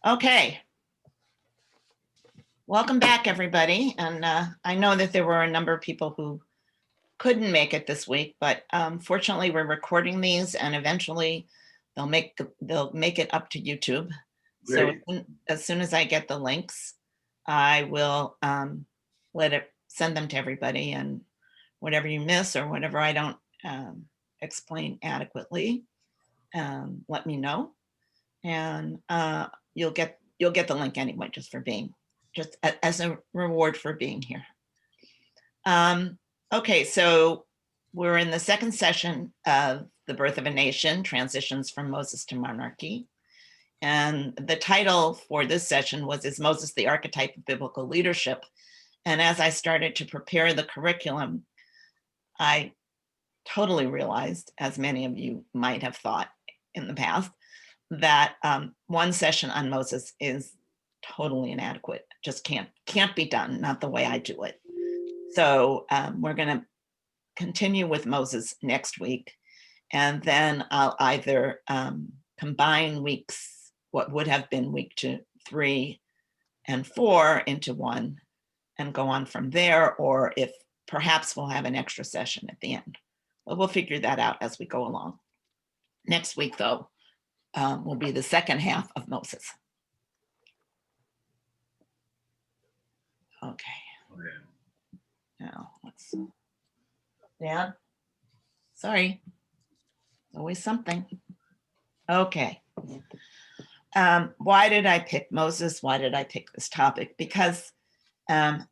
Okay. Welcome back, everybody. And I know that there were a number of people who couldn't make it this week, but fortunately we're recording these and eventually they'll make it up to YouTube. Great. So as soon as I get the links, I will send them to everybody, and whatever you miss or whatever I don't explain adequately, let me know. And you'll get the link anyway, just as a reward for being here. Okay, so we're in the second session of The Birth of a Nation, Transitions from Moses to Monarchy. And the title for this session was, Is Moses the Archetype of Biblical Leadership? And as I started to prepare the curriculum, I totally realized, as many of you might have thought in the past, that one session on Moses is totally inadequate. Just can't be done, not the way I do it. So we're going to continue with Moses next week, and then I'll either combine weeks, what would have been week 2, 3, and 4 into one and go on from there, or if perhaps we'll have an extra session at the end. But we'll figure that out as we go along. Next week, though, will be the second half of Moses. Okay. Now, let's, Dan, sorry, always something. Okay. Why did I pick Moses? Why did I pick this topic? Because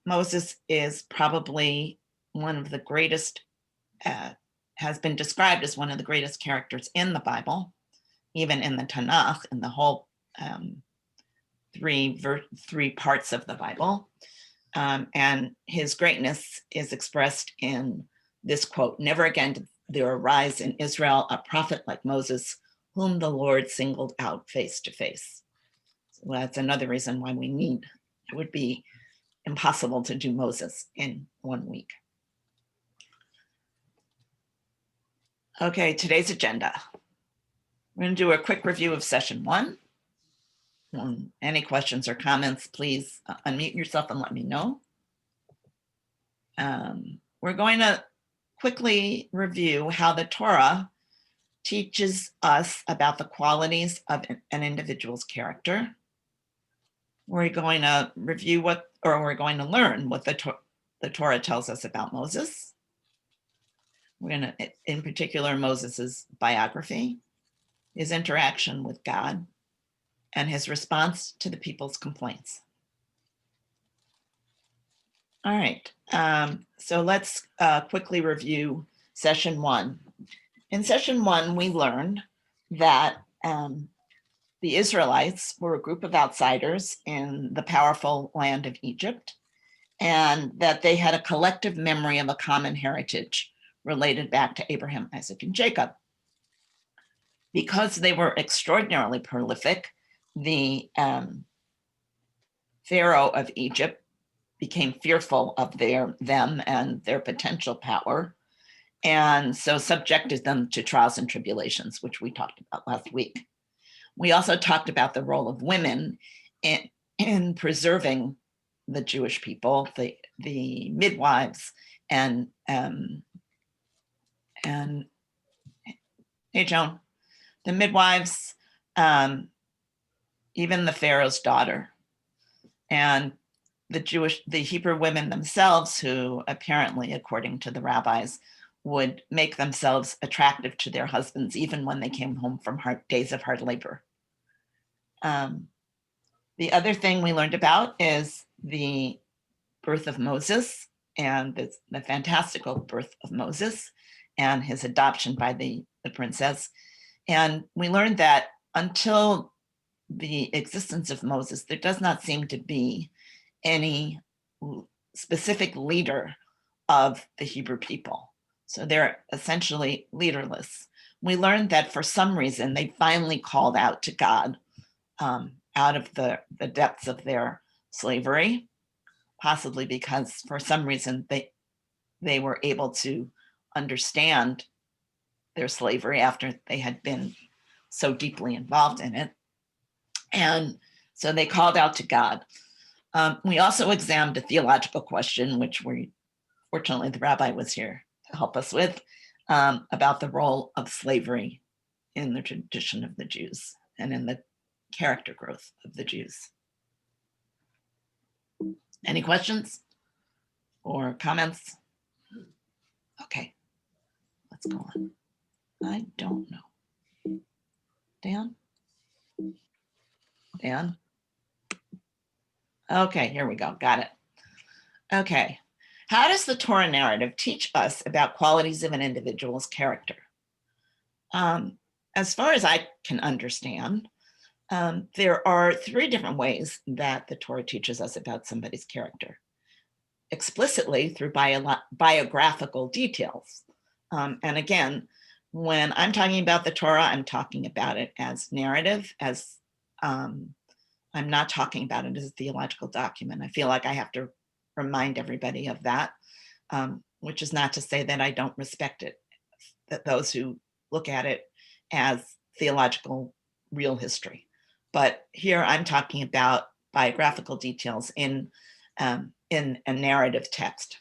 Moses is probably one of the greatest, has been described as one of the greatest characters in the Bible, even in the Tanakh, in the whole three parts of the Bible. And his greatness is expressed in this quote, "Never again did there arise in Israel a prophet like Moses, whom the Lord singled out face to face." So that's another reason why it would be impossible to do Moses in 1 week. Okay, today's agenda. We're going to do a quick review of session 1. Any questions or comments, please unmute yourself and let me know. We're going to quickly review how the Torah teaches us about the qualities of an individual's character. We're going to review we're going to learn what the Torah tells us about Moses. We're going to, in particular, Moses's biography, his interaction with God, and his response to the people's complaints. All right, so let's quickly review session 1. In session 1, we learned that the Israelites were a group of outsiders in the powerful land of Egypt, and that they had a collective memory of a common heritage related back to Abraham, Isaac, and Jacob. Because they were extraordinarily prolific, the Pharaoh of Egypt became fearful of them and their potential power, and so subjected them to trials and tribulations, which we talked about last week. We also talked about the role of women in preserving the Jewish people, the midwives, and hey, Joan, the midwives, even the Pharaoh's daughter, and the Hebrew women themselves, who apparently, according to the rabbis, would make themselves attractive to their husbands even when they came home from days of hard labor. The other thing we learned about is the birth of Moses, and the fantastical birth of Moses and his adoption by the princess. And we learned that until the existence of Moses, there does not seem to be any specific leader of the Hebrew people. So they're essentially leaderless. We learned that for some reason, they finally called out to God out of the depths of their slavery, possibly because for some reason they were able to understand their slavery after they had been so deeply involved in it. And So they called out to God. We also examined a theological question, which fortunately the rabbi was here to help us with, about the role of slavery in the tradition of the Jews and in the character growth of the Jews. Any questions or comments? Okay, let's go on. I don't know. Dan? Dan? Okay, here we go. Got it. Okay. How does the Torah narrative teach us about qualities of an individual's character? As far as I can understand, there are three different ways that the Torah teaches us about somebody's character. Explicitly through biographical details. And again, when I'm talking about the Torah, I'm talking about it as narrative, as I'm not talking about it as a theological document. I feel like I have to remind everybody of that, which is not to say that I don't respect it, that those who look at it as theological real history. But here I'm talking about biographical details in a narrative text.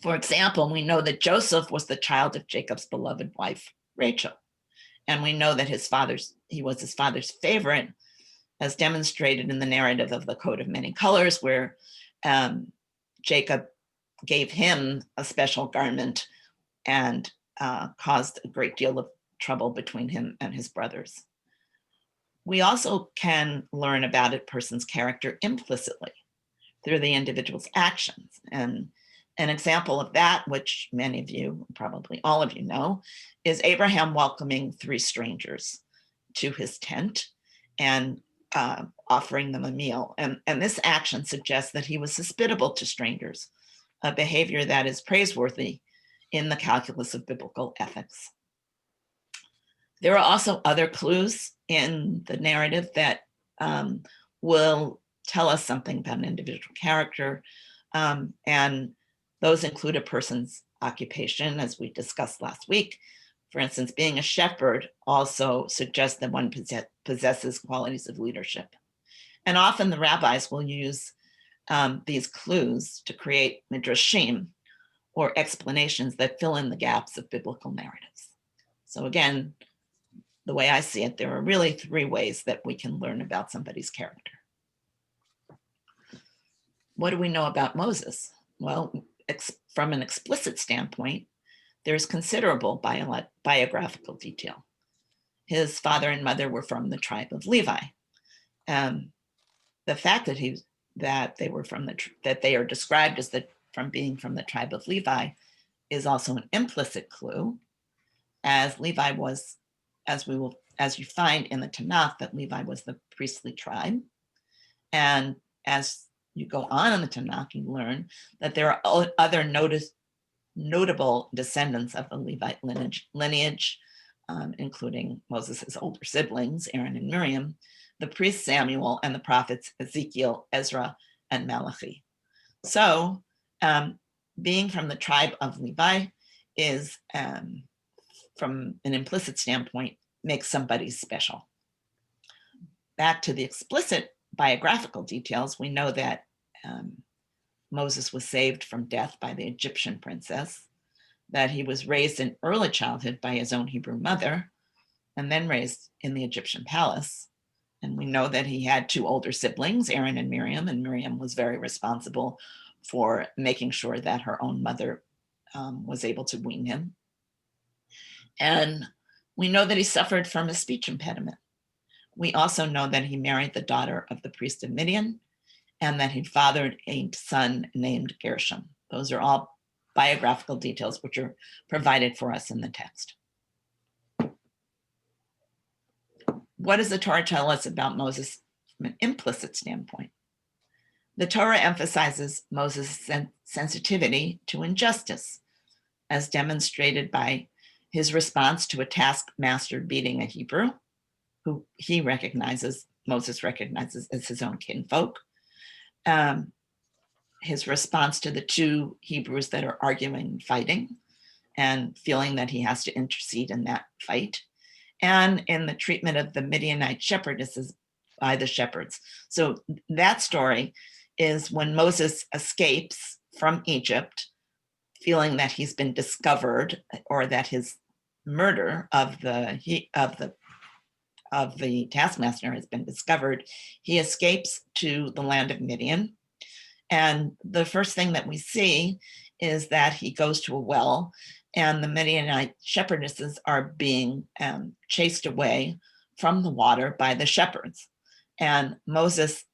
For example, we know that Joseph was the child of Jacob's beloved wife, Rachel. And we know that he was his father's favorite, as demonstrated in the narrative of the coat of many colors, where Jacob gave him a special garment and caused a great deal of trouble between him and his brothers. We also can learn about a person's character implicitly through the individual's actions. And an example of that, which many of you, probably all of you know, is Abraham welcoming 3 strangers to his tent and offering them a meal. And this action suggests that he was hospitable to strangers, a behavior that is praiseworthy in the calculus of biblical ethics. There are also other clues in the narrative that will tell us something about an individual character, and those include a person's occupation, as we discussed last week. For instance, being a shepherd also suggests that one possesses qualities of leadership. And often the rabbis will use these clues to create midrashim, or explanations that fill in the gaps of biblical narratives. So again, the way I see it, there are really 3 ways that we can learn about somebody's character. What do we know about Moses? Well, from an explicit standpoint, there's considerable biographical detail. His father and mother were from the tribe of Levi. The fact that they are described as from being from the tribe of Levi is also an implicit clue, as Levi was, as you find in the Tanakh, that Levi was the priestly tribe. And as you go on in the Tanakh, you learn that there are other notable descendants of the Levite lineage, including Moses' older siblings, Aaron and Miriam, the priest Samuel, and the prophets Ezekiel, Ezra, and Malachi. So being from the tribe of Levi is, from an implicit standpoint, makes somebody special. Back to the explicit biographical details, we know that Moses was saved from death by the Egyptian princess, that he was raised in early childhood by his own Hebrew mother, and then raised in the Egyptian palace. And we know that he had 2 older siblings, Aaron and Miriam was very responsible for making sure that her own mother was able to wean him. And we know that he suffered from a speech impediment. We also know that he married the daughter of the priest of Midian, and that he fathered a son named Gershom. Those are all biographical details which are provided for us in the text. What does the Torah tell us about Moses from an implicit standpoint? The Torah emphasizes Moses' sensitivity to injustice, as demonstrated by his response to a taskmaster beating a Hebrew, who Moses recognizes as his own kinfolk. His response to the 2 Hebrews that are arguing and fighting, and feeling that he has to intercede in that fight. And in the treatment of the Midianite shepherdesses by the shepherds. So that story is when Moses escapes from Egypt, feeling that he's been discovered, or that his murder of the taskmaster has been discovered. He escapes to the land of Midian. And the first thing that we see is that he goes to a well, and the Midianite shepherdesses are being chased away from the water by the shepherds. And Moses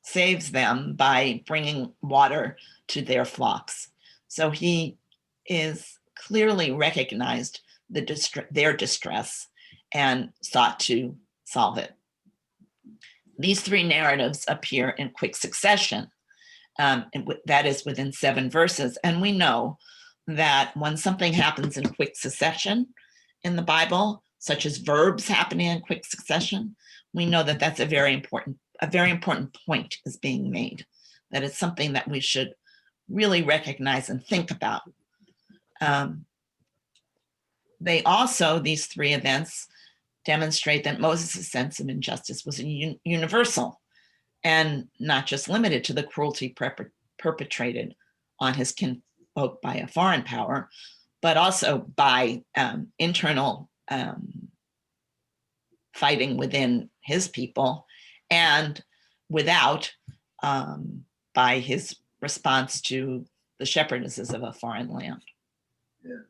saves them by bringing water to their flocks. So he is clearly recognized their distress and sought to solve it. These three narratives appear in quick succession. That is within 7 verses. And we know that when something happens in quick succession in the Bible, such as verbs happening in quick succession, we know that that's a very important point is being made, that it's something that we should really recognize and think about. These 3 events demonstrate that Moses' sense of injustice was universal and not just limited to the cruelty perpetrated on his kinfolk by a foreign power, but also by internal fighting within his people, and without by his response to the shepherdesses of a foreign land. Yeah.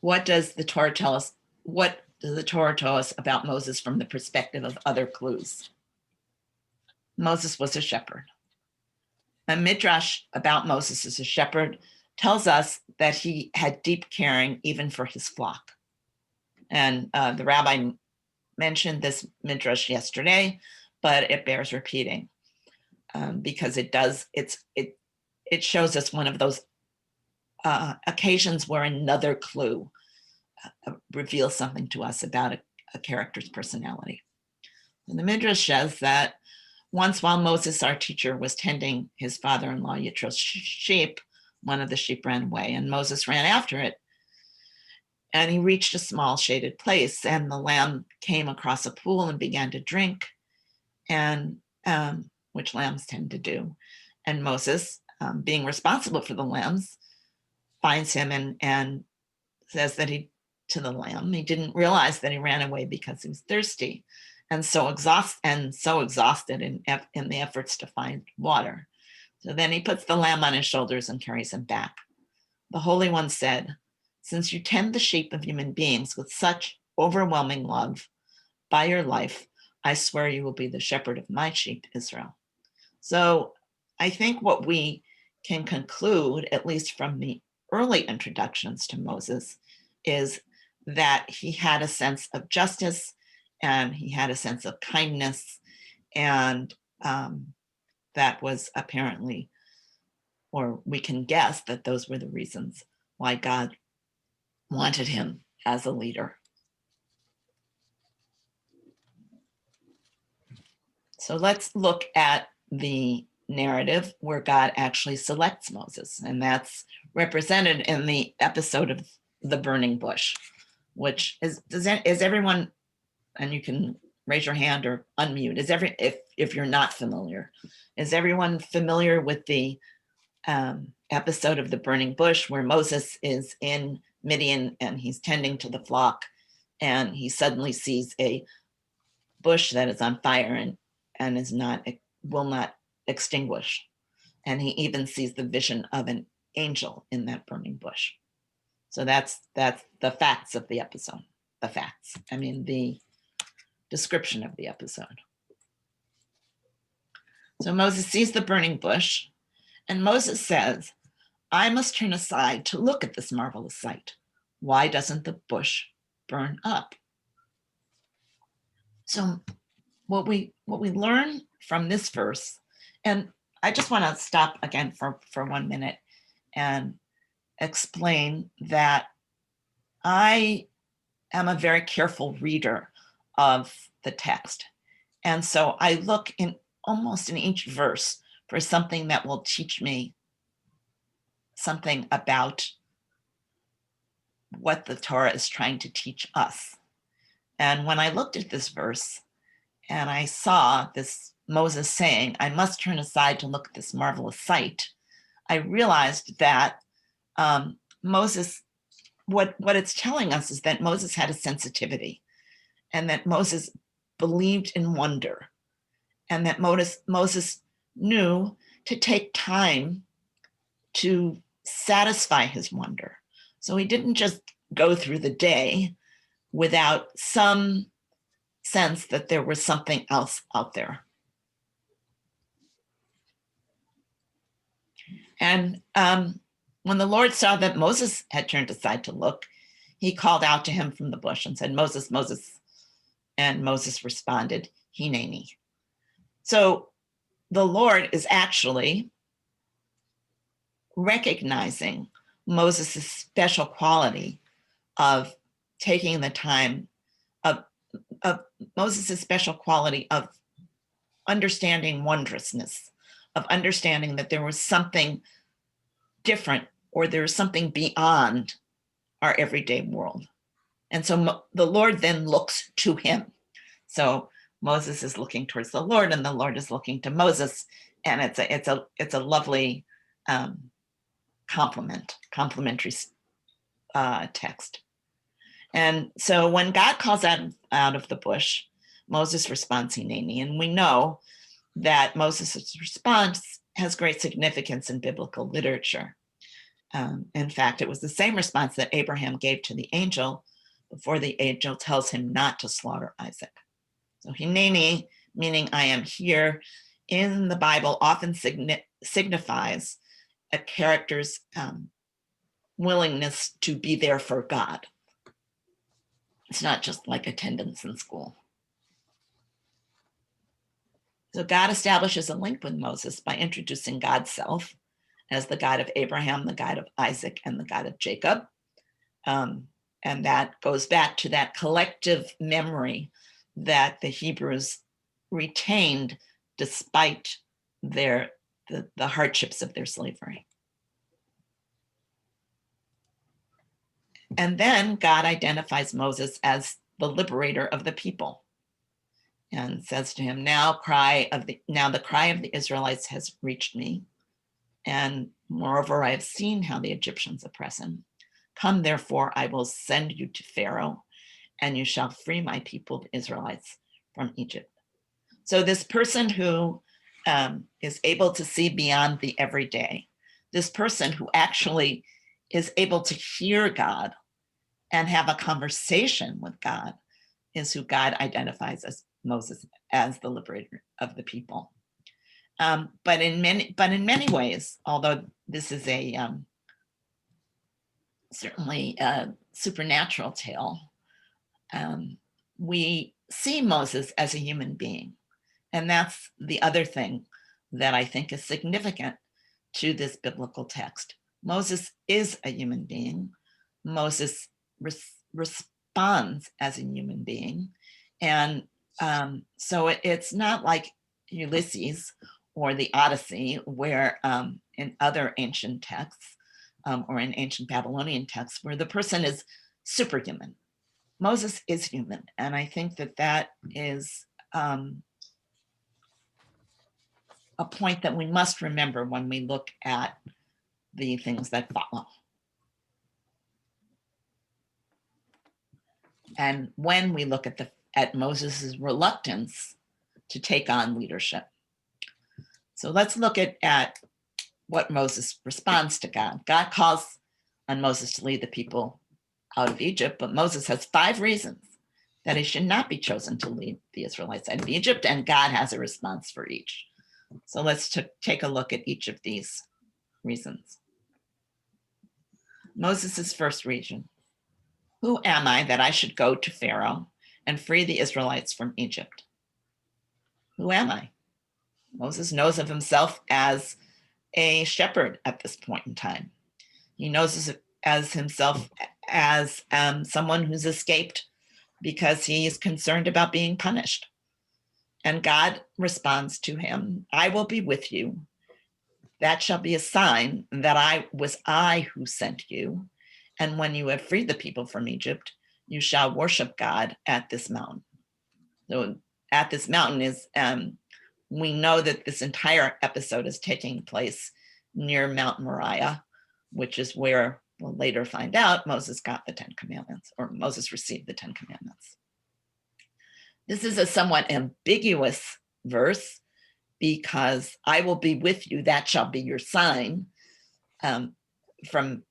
What does the Torah tell us? What does the Torah tell us about Moses from the perspective of other clues? Moses was a shepherd. A midrash about Moses as a shepherd tells us that he had deep caring even for his flock. And the rabbi mentioned this midrash yesterday, but it bears repeating because it shows us one of those occasions where another clue reveals something to us about a character's personality. And the midrash says that once, while Moses, our teacher, was tending his father-in-law Yitro's sheep, one of the sheep ran away, and Moses ran after it. And he reached a small shaded place, and the lamb came across a pool and began to drink, and which lambs tend to do. And Moses, being responsible for the lambs, finds him and says that to the lamb, he didn't realize that he ran away because he was thirsty and so exhausted in the efforts to find water. So then he puts the lamb on his shoulders and carries him back. The Holy One said, "Since you tend the sheep of human beings with such overwhelming love, by your life, I swear you will be the shepherd of my sheep, Israel." So I think what we can conclude, at least from the early introductions to Moses, is that he had a sense of justice and he had a sense of kindness, and that was apparently, or we can guess that those were the reasons why God wanted him as a leader. So let's look at the narrative where God actually selects Moses, and that's represented in the episode of the burning bush, which is everyone, and you can raise your hand or unmute, if you're not familiar, is everyone familiar with the episode of the burning bush where Moses is in Midian and he's tending to the flock, and he suddenly sees a bush that is on fire and will not extinguish, and he even sees the vision of an angel in that burning bush. So that's the facts of the episode. The description of the episode. So Moses sees the burning bush, and Moses says, "I must turn aside to look at this marvelous sight. Why doesn't the bush burn up?" So what we learn from this verse, and I just want to stop again for 1 minute and explain that I am a very careful reader of the text. And so I look almost in each verse for something that will teach me something about what the Torah is trying to teach us. And when I looked at this verse and I saw this Moses saying, I must turn aside to look at this marvelous sight, I realized that Moses, what it's telling us is that Moses had a sensitivity, and that Moses believed in wonder, and that Moses knew to take time to satisfy his wonder. So he didn't just go through the day without some sense that there was something else out there. And when the Lord saw that Moses had turned aside to look, he called out to him from the bush and said, Moses, Moses. And Moses responded, Hineni. So the Lord is actually recognizing Moses' special quality of taking the time, of Moses' special quality of understanding wondrousness, of understanding that there was something different, or there's something beyond our everyday world. And so the Lord then looks to him. So Moses is looking towards the Lord, and the Lord is looking to Moses, and it's a lovely complementary text. And so when God calls out of the bush, Moses responds, Hineni, and we know that Moses' response has great significance in biblical literature. In fact, it was the same response that Abraham gave to the angel before the angel tells him not to slaughter Isaac. So Hineni, meaning I am here, in the Bible often signifies a character's willingness to be there for God. It's not just like attendance in school. So God establishes a link with Moses by introducing God's self as the God of Abraham, the God of Isaac, and the God of Jacob. And that goes back to that collective memory that the Hebrews retained despite the hardships of their slavery. And then God identifies Moses as the liberator of the people, and says to him, now the cry of the Israelites has reached me, and moreover I have seen how the Egyptians oppress him. Come, therefore, I will send you to Pharaoh, and you shall free my people, the Israelites, from Egypt. So this person who is able to see beyond the everyday, this person who actually is able to hear God and have a conversation with God, is who God identifies as Moses, as the liberator of the people. But in many ways, although this is certainly a supernatural tale, we see Moses as a human being. And that's the other thing that I think is significant to this biblical text. Moses is a human being. Moses responds as a human being. And so it's not like Ulysses or the Odyssey, where in other ancient texts or in ancient Babylonian texts, where the person is superhuman. Moses is human. And I think that is a point that we must remember when we look at the things that follow. And when we look at Moses's reluctance to take on leadership. So let's look at what Moses responds to God. God calls on Moses to lead the people out of Egypt, but Moses has 5 reasons that he should not be chosen to lead the Israelites out of Egypt, and God has a response for each. So let's take a look at each of these reasons. Moses's first reason: who am I that I should go to Pharaoh and free the Israelites from Egypt? Who am I? Moses knows of himself as a shepherd at this point in time. He knows as himself as someone who's escaped because he is concerned about being punished. And God responds to him, I will be with you. That shall be a sign that I was who sent you. And when you have freed the people from Egypt, you shall worship God at this mountain. So at this mountain is, we know that this entire episode is taking place near Mount Moriah, which is where we'll later find out Moses got the 10 Commandments, or Moses received the 10 Commandments. This is a somewhat ambiguous verse because I will be with you, that shall be your sign. From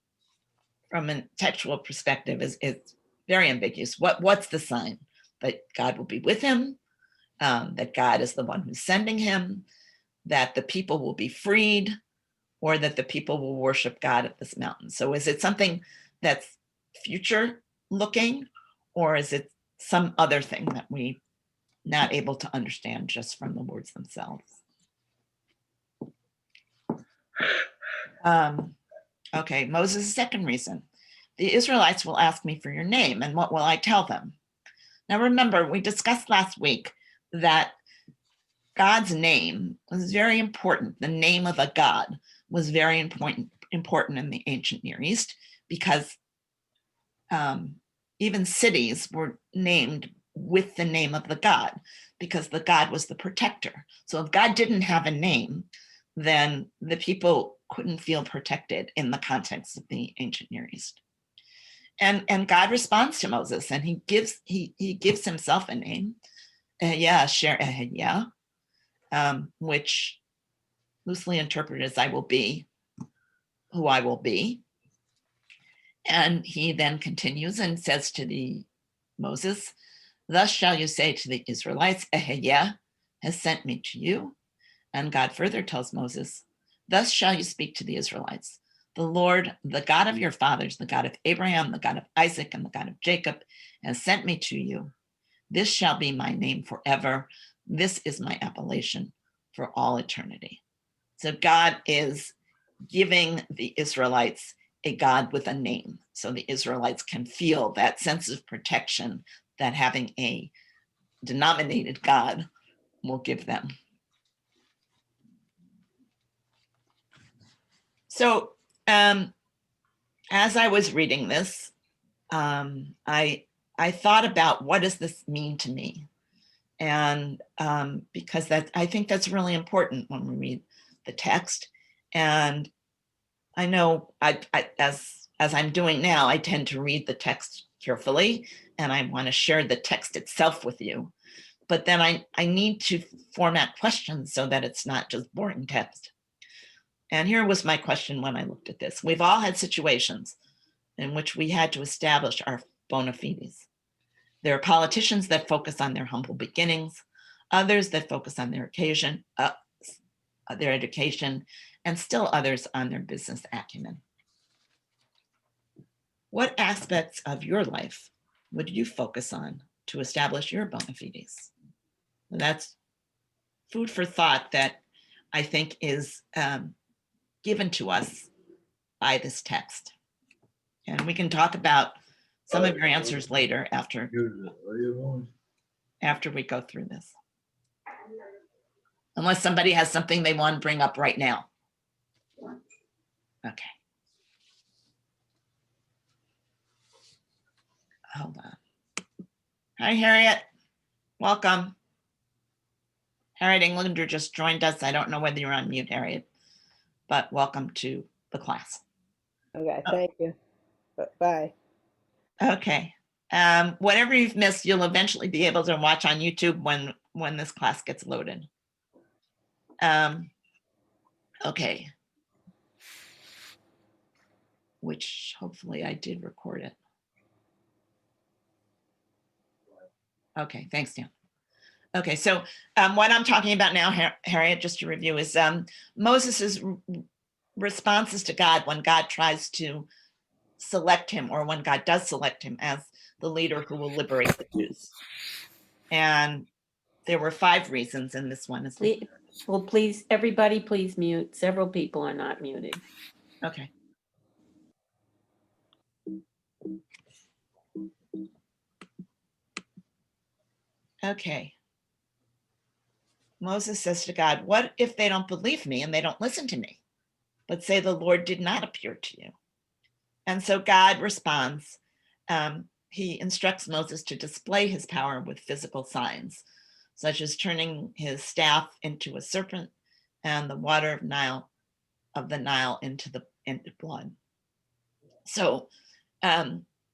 a textual perspective, it's very ambiguous. What's the sign? That God will be with him, that God is the one who's sending him, that the people will be freed, or that the people will worship God at this mountain. So is it something that's future looking, or is it some other thing that we're not able to understand just from the words themselves? Okay, Moses' second reason. The Israelites will ask me for your name, and what will I tell them? Now remember, we discussed last week that God's name was very important. The name of a God was very important in the ancient Near East, because even cities were named with the name of the God, because the God was the protector. So if God didn't have a name, then the people couldn't feel protected in the context of the ancient Near East. And God responds to Moses, and he gives himself a name, which loosely interpreted as I will be who I will be. And he then continues and says to Moses, thus shall you say to the Israelites, Eheyah has sent me to you. And God further tells Moses, thus shall you speak to the Israelites. The Lord, the God of your fathers, the God of Abraham, the God of Isaac, and the God of Jacob, has sent me to you. This shall be my name forever. This is my appellation for all eternity. So God is giving the Israelites a God with a name, so the Israelites can feel that sense of protection that having a denominated God will give them. So as I was reading this, I thought about, what does this mean to me? And because I think that's really important when we read the text. And I know as I'm doing now, I tend to read the text carefully, and I want to share the text itself with you. But then I need to format questions so that it's not just boring text. And here was my question when I looked at this. We've all had situations in which we had to establish our bona fides. There are politicians that focus on their humble beginnings, others that focus on their education, and still others on their business acumen. What aspects of your life would you focus on to establish your bona fides? And that's food for thought that I think is given to us by this text. And we can talk about some of your answers later after we go through this. Unless somebody has something they want to bring up right now. Okay. Hold on. Hi, Harriet. Welcome. Harriet Englander just joined us. I don't know whether you're on mute, Harriet, but welcome to the class. Okay, thank you. Bye. Okay. Whatever you've missed, you'll eventually be able to watch on YouTube when this class gets loaded. Okay. Which hopefully I did record it. Okay, thanks, Dan. Okay, so what I'm talking about now, Harriet, just to review, is Moses's responses to God when God tries to select him, or when God does select him as the leader who will liberate the Jews. And there were 5 reasons, and this one is. Well, please, everybody, please mute. Several people are not muted. Okay. Okay. Moses says to God, what if they don't believe me and they don't listen to me, but say the Lord did not appear to you? And so God responds, he instructs Moses to display his power with physical signs, such as turning his staff into a serpent and the water of the Nile into blood. So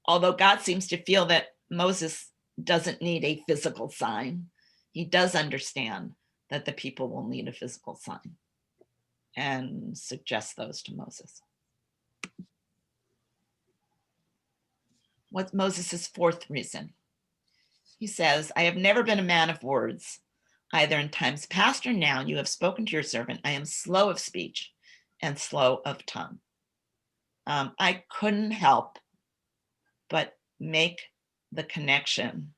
although God seems to feel that Moses doesn't need a physical sign, he does understand that the people will need a physical sign and suggests those to Moses. What's Moses's fourth reason? He says, I have never been a man of words, either in times past or now. You have spoken to your servant. I am slow of speech and slow of tongue. I couldn't help but make the connection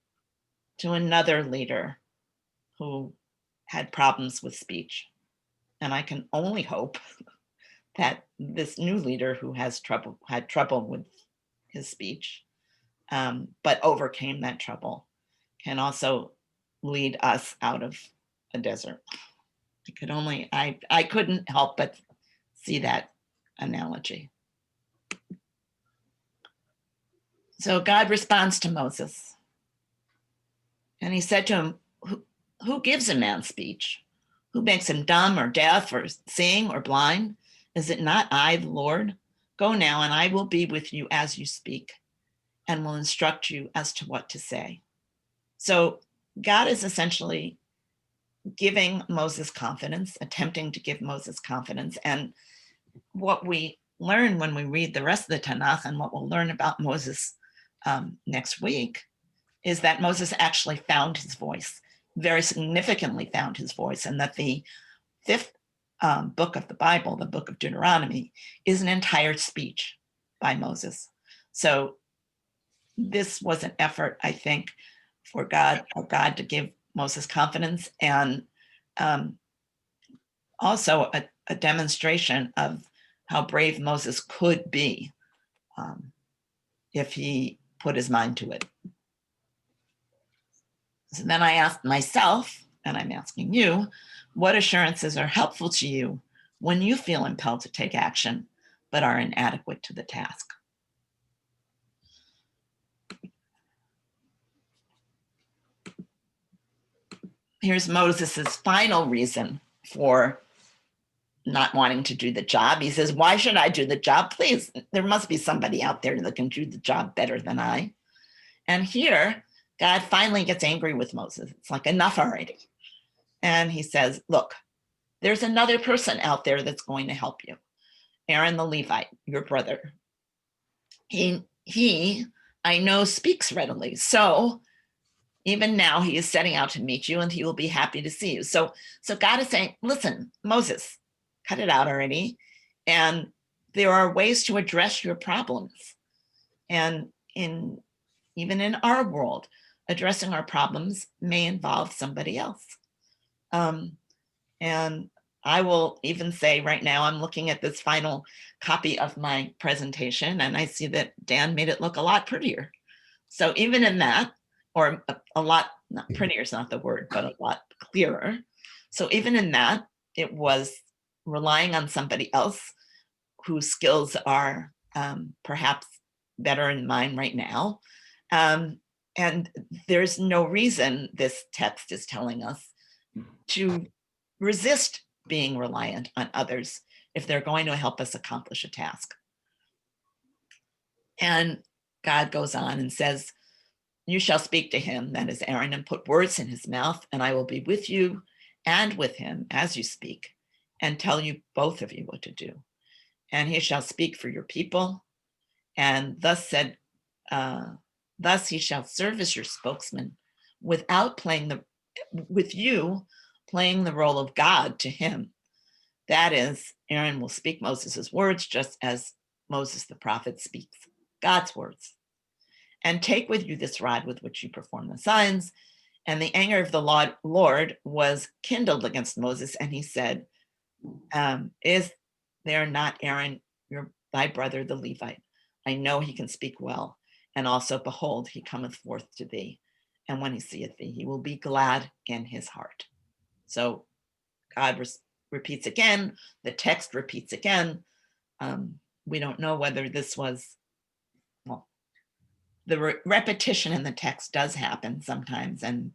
to another leader who had problems with speech. And I can only hope that this new leader who had trouble with his speech, but overcame that trouble, can also lead us out of a desert. I couldn't help but see that analogy. So God responds to Moses, and he said to him, who gives a man speech? Who makes him dumb or deaf or seeing or blind? Is it not I, the Lord? Go now, and I will be with you as you speak, and will instruct you as to what to say. So God is essentially giving Moses confidence, attempting to give Moses confidence. And what we learn when we read the rest of the Tanakh, and what we'll learn about Moses next week, is that Moses actually found his voice, very significantly found his voice, and that the fifth book of the Bible, the book of Deuteronomy, is an entire speech by Moses. So this was an effort, I think, for God to give Moses confidence, and also a demonstration of how brave Moses could be if he put his mind to it. So then I asked myself, and I'm asking you, what assurances are helpful to you when you feel impelled to take action, but are inadequate to the task? Here's Moses's final reason for not wanting to do the job. He says, why should I do the job? Please, there must be somebody out there that can do the job better than I. And here, God finally gets angry with Moses. It's like, enough already. And he says, look, there's another person out there that's going to help you. Aaron the Levite, your brother. He, I know, speaks readily. So even now he is setting out to meet you, and he will be happy to see you. So God is saying, listen, Moses, cut it out already. And there are ways to address your problems. And even in our world, addressing our problems may involve somebody else. And I will even say right now, I'm looking at this final copy of my presentation, and I see that Dan made it look a lot prettier. So even in that, or a lot, not prettier is not the word, but a lot clearer. So even in that, it was relying on somebody else whose skills are perhaps better in mine right now. And there's no reason, this text is telling us, to resist being reliant on others if they're going to help us accomplish a task. And God goes on and says, you shall speak to him, that is Aaron, and put words in his mouth, and I will be with you and with him as you speak, and tell you, both of you, what to do. And he shall speak for your people. And thus he shall serve as your spokesman, with you playing the role of God to him. That is, Aaron will speak Moses's words, just as Moses the prophet speaks God's words. And take with you this rod with which you perform the signs. And the anger of the Lord was kindled against Moses, and he said, is there not Aaron, thy brother, the Levite? I know he can speak well. And also, behold, he cometh forth to thee. And when he seeth thee, he will be glad in his heart. So God repeats again, the text repeats again. We don't know whether this was, well, the repetition in the text does happen sometimes, and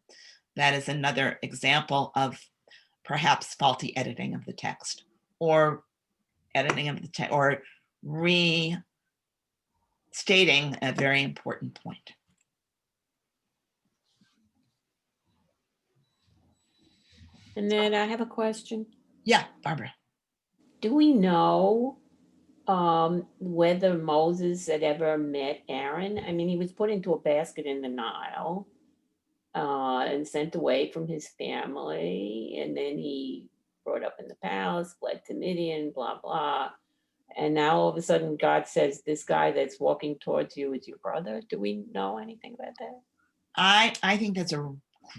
that is another example of perhaps faulty editing of the text, or editing of the text, or restating a very important point. And then I have a question. Yeah, Barbara. Do we know whether Moses had ever met Aaron? I mean, he was put into a basket in the Nile and sent away from his family. And then he brought up in the palace, fled to Midian, blah, blah. And now all of a sudden God says, this guy that's walking towards you is your brother. Do we know anything about that? I think that's a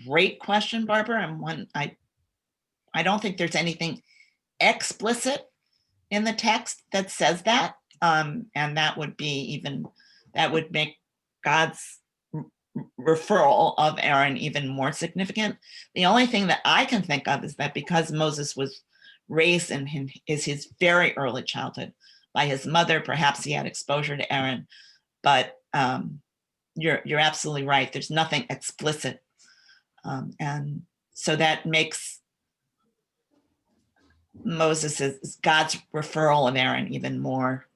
great question, Barbara, and one I don't think there's anything explicit in the text that says that, and that would make God's referral of Aaron even more significant. The only thing that I can think of is that because Moses was raised in his very early childhood by his mother, perhaps he had exposure to Aaron, but you're absolutely right. There's nothing explicit, and so that makes God's referral of Aaron even more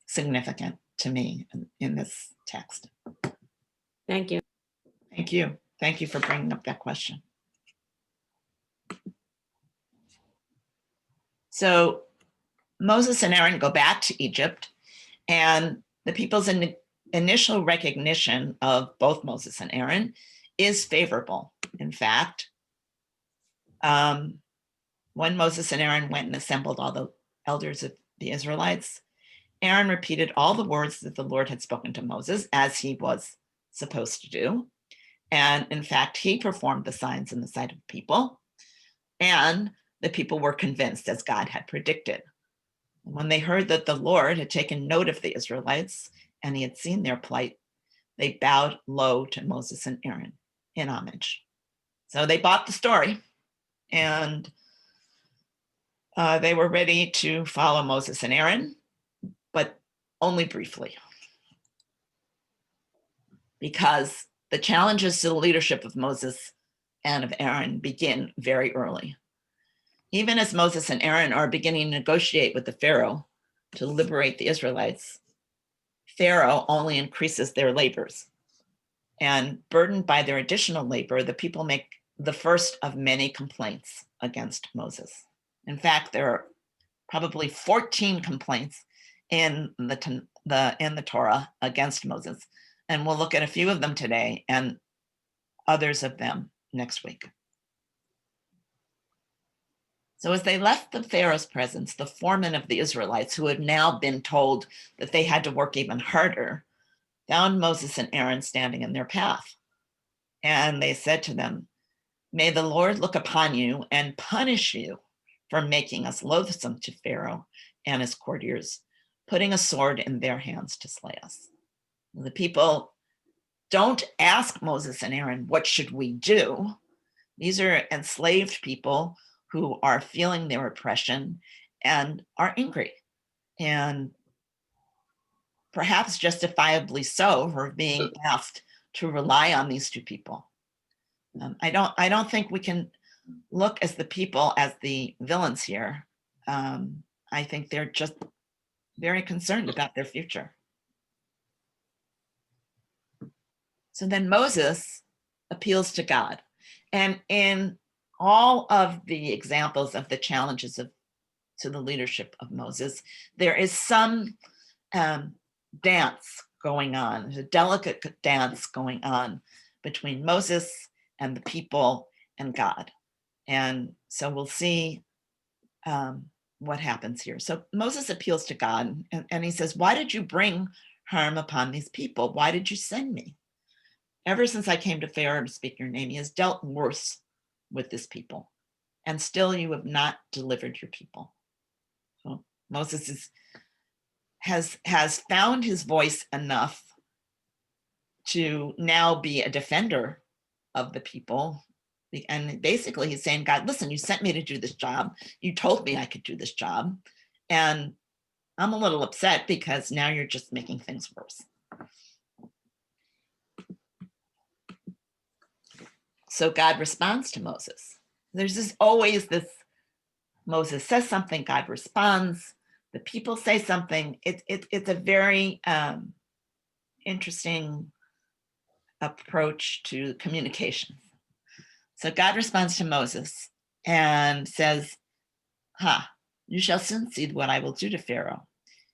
significant to me in this text. Thank you. Thank you. Thank you for bringing up that question. So Moses and Aaron go back to Egypt, and the people's initial recognition of both Moses and Aaron is favorable. In fact, when Moses and Aaron went and assembled all the elders of the Israelites, Aaron repeated all the words that the Lord had spoken to Moses, as he was supposed to do. And in fact, he performed the signs in the sight of people, and the people were convinced, as God had predicted. When they heard that the Lord had taken note of the Israelites and he had seen their plight, they bowed low to Moses and Aaron in homage. So they bought the story, and they were ready to follow Moses and Aaron, but only briefly, because the challenges to the leadership of Moses and of Aaron begin very early. Even as Moses and Aaron are beginning to negotiate with the Pharaoh to liberate the Israelites, Pharaoh only increases their labors. And burdened by their additional labor, the people make the first of many complaints against Moses. In fact, there are probably 14 complaints in the Torah against Moses. And we'll look at a few of them today and others of them next week. So as they left the Pharaoh's presence, the foremen of the Israelites, who had now been told that they had to work even harder, found Moses and Aaron standing in their path. And they said to them, "May the Lord look upon you and punish you for making us loathsome to Pharaoh and his courtiers, putting a sword in their hands to slay us." The people don't ask Moses and Aaron, "What should we do?" These are enslaved people who are feeling their oppression and are angry, and perhaps justifiably so, for being asked to rely on these two people. I don't think we can look as the people as the villains here. I think they're just very concerned about their future. So then Moses appeals to God, and in all of the examples of the challenges to the leadership of Moses, there is some dance going on. There's a delicate dance going on between Moses and the people and God. And so we'll see what happens here. So Moses appeals to God, and he says, "Why did you bring harm upon these people? Why did you send me? Ever since I came to Pharaoh to speak your name, he has dealt worse with this people, and still you have not delivered your people." So Moses has found his voice enough to now be a defender of the people. And basically he's saying, "God, listen, you sent me to do this job. You told me I could do this job. And I'm a little upset because now you're just making things worse." So God responds to Moses. There's always this, Moses says something, God responds, the people say something. It's a very interesting approach to communication. So God responds to Moses and says, you shall soon see what I will do to Pharaoh.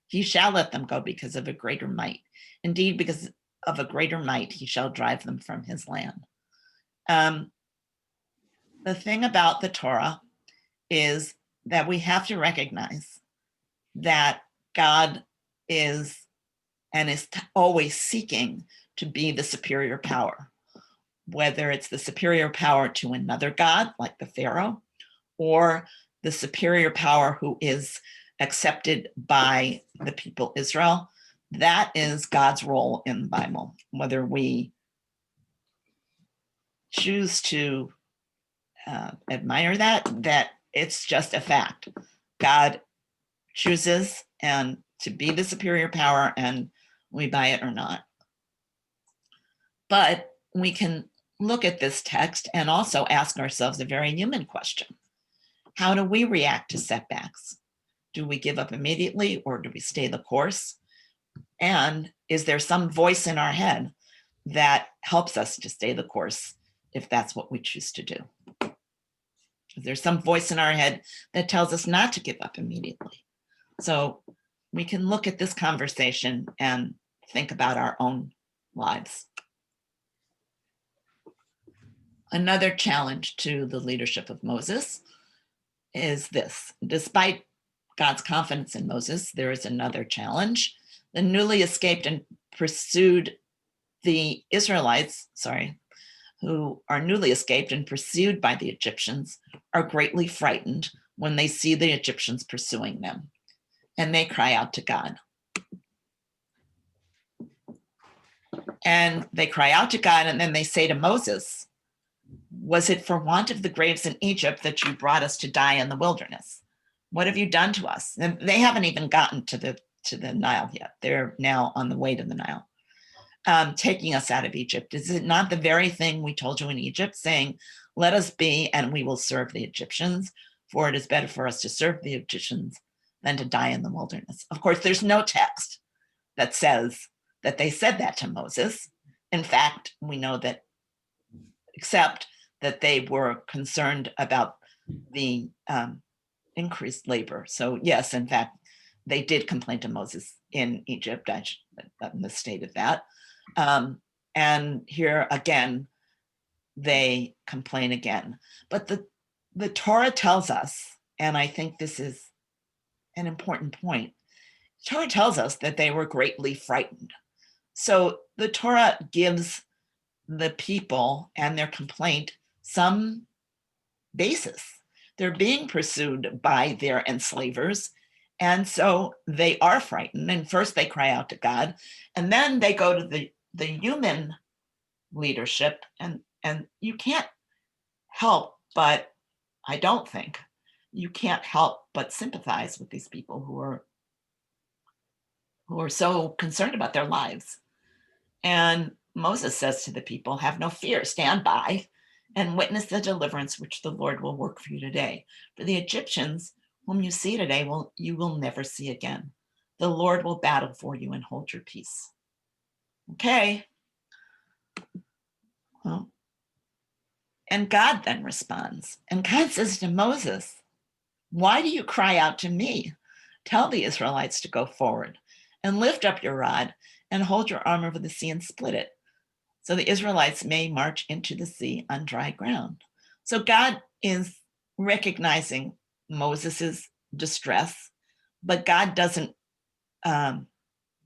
He shall let them go because of a greater might. Indeed, because of a greater might, he shall drive them from his land. The thing about the Torah is that we have to recognize that God is and is always seeking to be the superior power, whether it's the superior power to another God like the Pharaoh, or the superior power who is accepted by the people Israel. That is God's role in the Bible, whether we choose to admire that it's just a fact. God chooses and to be the superior power, and we buy it or not. But we can look at this text and also ask ourselves a very human question. How do we react to setbacks? Do we give up immediately, or do we stay the course? And is there some voice in our head that helps us to stay the course if that's what we choose to do? Is there some voice in our head that tells us not to give up immediately? So we can look at this conversation and think about our own lives. Another challenge to the leadership of Moses is this. Despite God's confidence in Moses, there is another challenge. The newly escaped and pursued the Israelites, who are newly escaped and pursued by the Egyptians, are greatly frightened when they see the Egyptians pursuing them, and they cry out to God. And they cry out to God, and then they say to Moses, was it for want of the graves in Egypt that you brought us to die in the wilderness? What have you done to us? And they haven't even gotten to the Nile yet. They're now on the way to the Nile. Taking us out of Egypt. Is it not the very thing we told you in Egypt, saying, let us be and we will serve the Egyptians, for it is better for us to serve the Egyptians than to die in the wilderness? Of course, there's no text that says that they said that to Moses. In fact, we know that, except that they were concerned about the increased labor. So yes, in fact, they did complain to Moses in Egypt. I misstated that. And here again, they complain again. But the Torah tells us, and I think this is an important point, Torah tells us that they were greatly frightened. So the Torah gives the people and their complaint some basis. They're being pursued by their enslavers, and so they are frightened. And first they cry out to God, and then they go to the human leadership, and you can't help but, I don't think, you can't help but sympathize with these people who are so concerned about their lives. And Moses says to the people, have no fear, stand by and witness the deliverance which the Lord will work for you today. For the Egyptians whom you see today, you will never see again. The Lord will battle for you and hold your peace. Okay. Well, and God then responds. And God says to Moses, why do you cry out to me? Tell the Israelites to go forward and lift up your rod and hold your arm over the sea and split it, so the Israelites may march into the sea on dry ground. So God is recognizing Moses's distress, but God doesn't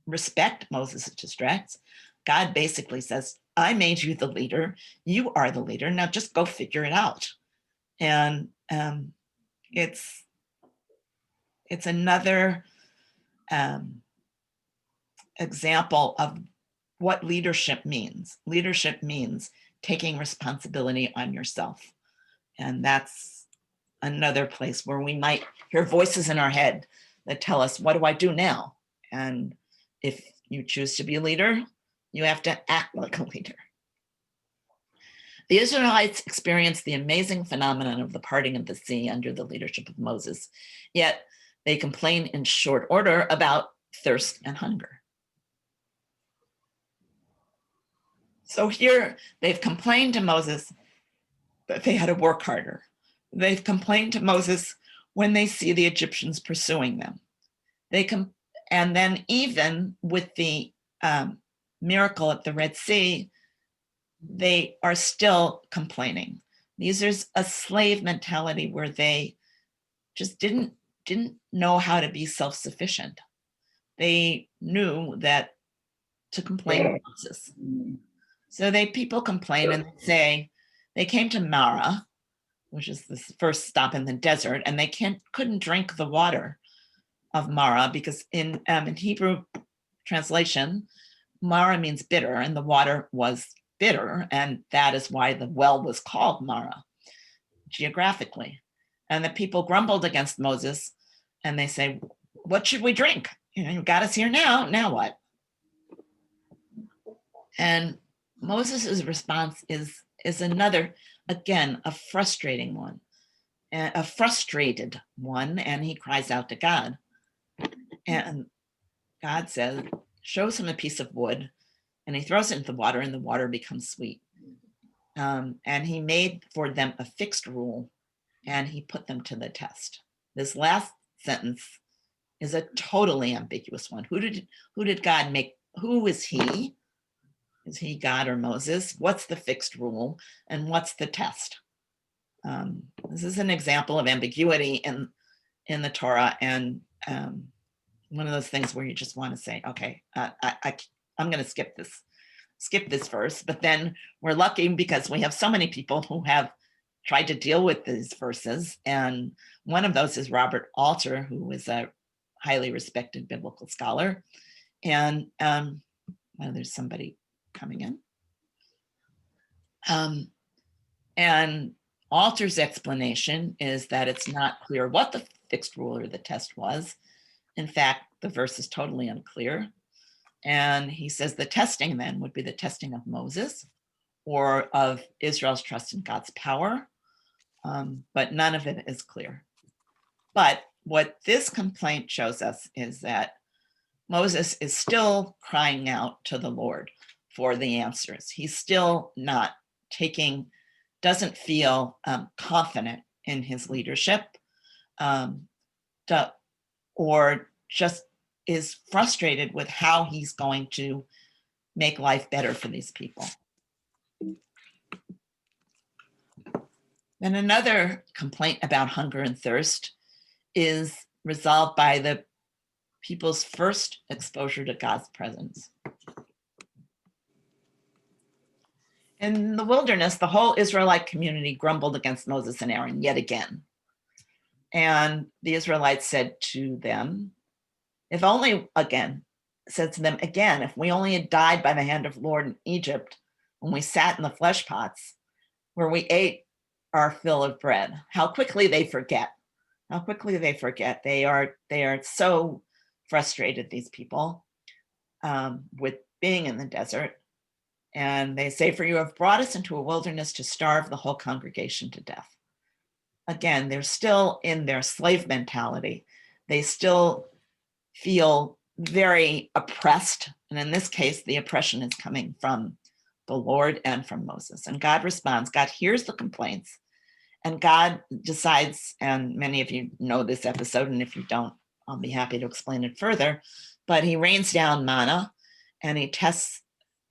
respect Moses' distress. God basically says, I made you the leader. You are the leader. Now just go figure it out. And it's another example of what leadership means. Leadership means taking responsibility on yourself. And that's another place where we might hear voices in our head that tell us, what do I do now? And if you choose to be a leader, you have to act like a leader. The Israelites experienced the amazing phenomenon of the parting of the sea under the leadership of Moses, yet they complain in short order about thirst and hunger. So here they've complained to Moses that they had to work harder. They've complained to Moses when they see the Egyptians pursuing them. And then even with the miracle at the Red Sea, they are still complaining. There's a slave mentality where they just didn't know how to be self-sufficient. They knew that to complain to Moses. So people complain and say they came to Mara, which is the first stop in the desert, and they couldn't drink the water of Mara because in Hebrew translation, Mara means bitter, and the water was bitter, and that is why the well was called Mara geographically. And the people grumbled against Moses, and they say, "What should we drink? You got us here now. Now what?" And Moses's response is another, again, a frustrating one, a frustrated one, and he cries out to God. And God says, shows him a piece of wood, and he throws it into the water, and the water becomes sweet. And he made for them a fixed rule, and he put them to the test. This last sentence is a totally ambiguous one. Who did God make? Who is he? Is he God or Moses? What's the fixed rule, and what's the test? This is an example of ambiguity in the Torah, and one of those things where you just want to say, okay, I'm going to skip this verse. But then we're lucky because we have so many people who have tried to deal with these verses, and one of those is Robert Alter, who is a highly respected biblical scholar. And there's somebody coming in. And Alter's explanation is that it's not clear what the fixed rule or the test was. In fact, the verse is totally unclear. And he says the testing then would be the testing of Moses or of Israel's trust in God's power. But none of it is clear. But what this complaint shows us is that Moses is still crying out to the Lord for the answers. He's still not doesn't feel confident in his leadership, or just is frustrated with how he's going to make life better for these people. Then another complaint about hunger and thirst is resolved by the people's first exposure to God's presence. In the wilderness, the whole Israelite community grumbled against Moses and Aaron yet again. And the Israelites said to them, if we only had died by the hand of the Lord in Egypt when we sat in the flesh pots where we ate our fill of bread. How quickly they forget. They are so frustrated, these people, with being in the desert. And they say, for you have brought us into a wilderness to starve the whole congregation to death. Again, they're still in their slave mentality. They still feel very oppressed. And in this case, the oppression is coming from the Lord and from Moses. And God responds. God hears the complaints. And God decides, and many of you know this episode, and if you don't, I'll be happy to explain it further. But he rains down manna, and he tests,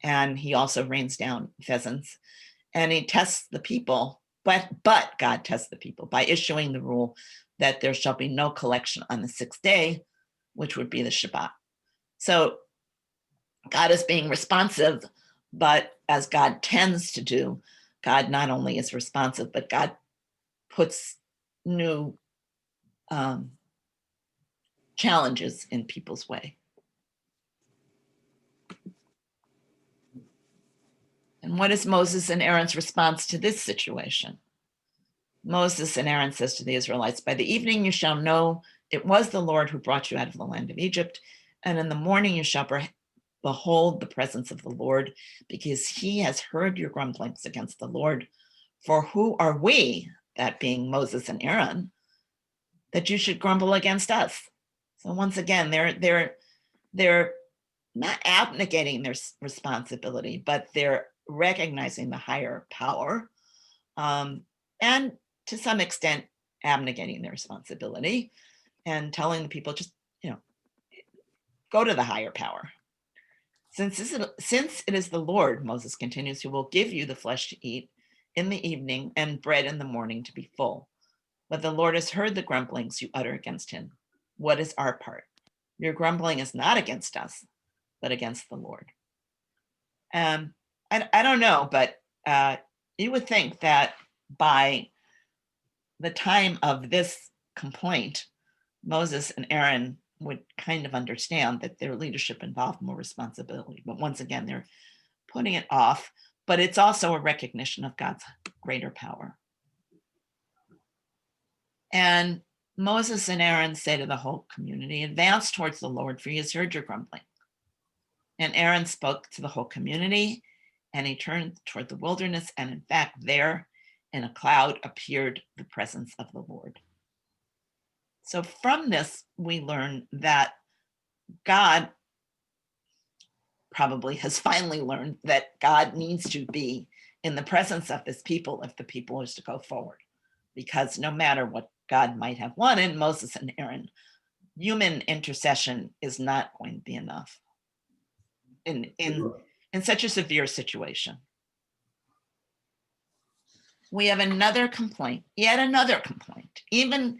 and he also rains down pheasants, and he tests the people. But God tests the people by issuing the rule that there shall be no collection on the sixth day, which would be the Shabbat. So God is being responsive, but as God tends to do, God not only is responsive, but God puts new challenges in people's way. And what is Moses and Aaron's response to this situation? Moses and Aaron says to the Israelites, by the evening you shall know it was the Lord who brought you out of the land of Egypt, and in the morning you shall behold the presence of the Lord, because he has heard your grumblings against the Lord. For who are we, that being Moses and Aaron, that you should grumble against us? So once again, they're not abnegating their responsibility, but they're recognizing the higher power, and to some extent abnegating their responsibility and telling the people, just, go to the higher power. Since it is the Lord, Moses continues, who will give you the flesh to eat in the evening and bread in the morning to be full. But the Lord has heard the grumblings you utter against him. What is our part? Your grumbling is not against us, but against the Lord. I don't know, but you would think that by the time of this complaint, Moses and Aaron would kind of understand that their leadership involved more responsibility. But once again, they're putting it off, but it's also a recognition of God's greater power. And Moses and Aaron say to the whole community, advance towards the Lord, for he has heard your grumbling. And Aaron spoke to the whole community, and he turned toward the wilderness, and in fact, there in a cloud appeared the presence of the Lord. So from this, we learn that God probably has finally learned that God needs to be in the presence of this people if the people is to go forward. Because no matter what God might have wanted, Moses and Aaron, human intercession is not going to be enough in such a severe situation. We have another complaint, yet another complaint, even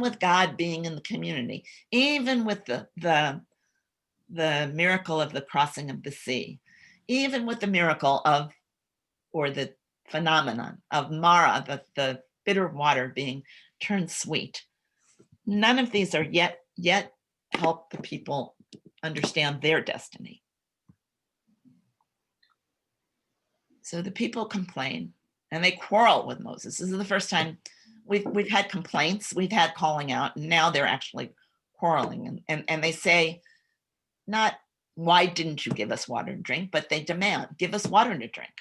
with God being in the community, even with the miracle of the crossing of the sea, even with the miracle of, or the phenomenon of Mara, the bitter water being turned sweet. None of these are yet help the people understand their destiny. So the people complain and they quarrel with Moses. This is the first time we've had complaints, we've had calling out, and now they're actually quarreling. And they say, not, why didn't you give us water to drink, but they demand, give us water to drink.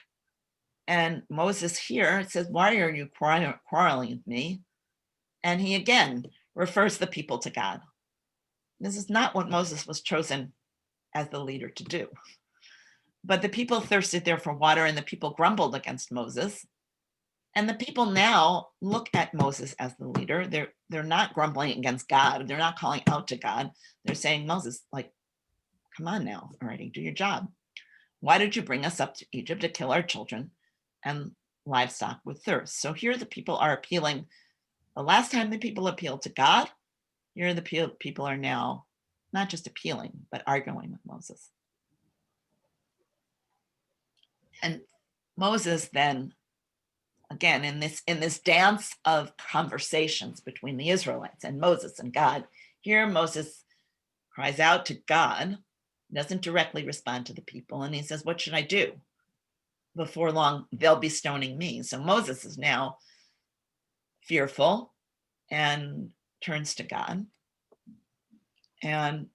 And Moses here says, why are you quarreling with me? And he again refers the people to God. This is not what Moses was chosen as the leader to do. But the people thirsted there for water, and the people grumbled against Moses. And the people now look at Moses as the leader. They're not grumbling against God. They're not calling out to God. They're saying, Moses, like, come on now already, do your job. Why did you bring us up to Egypt to kill our children and livestock with thirst? So here the people are appealing. The last time the people appealed to God, here the people are now not just appealing, but arguing with Moses. And Moses then, again, in this dance of conversations between the Israelites and Moses and God, here Moses cries out to God, doesn't directly respond to the people, and he says, what should I do? Before long, they'll be stoning me. So Moses is now fearful and turns to God. And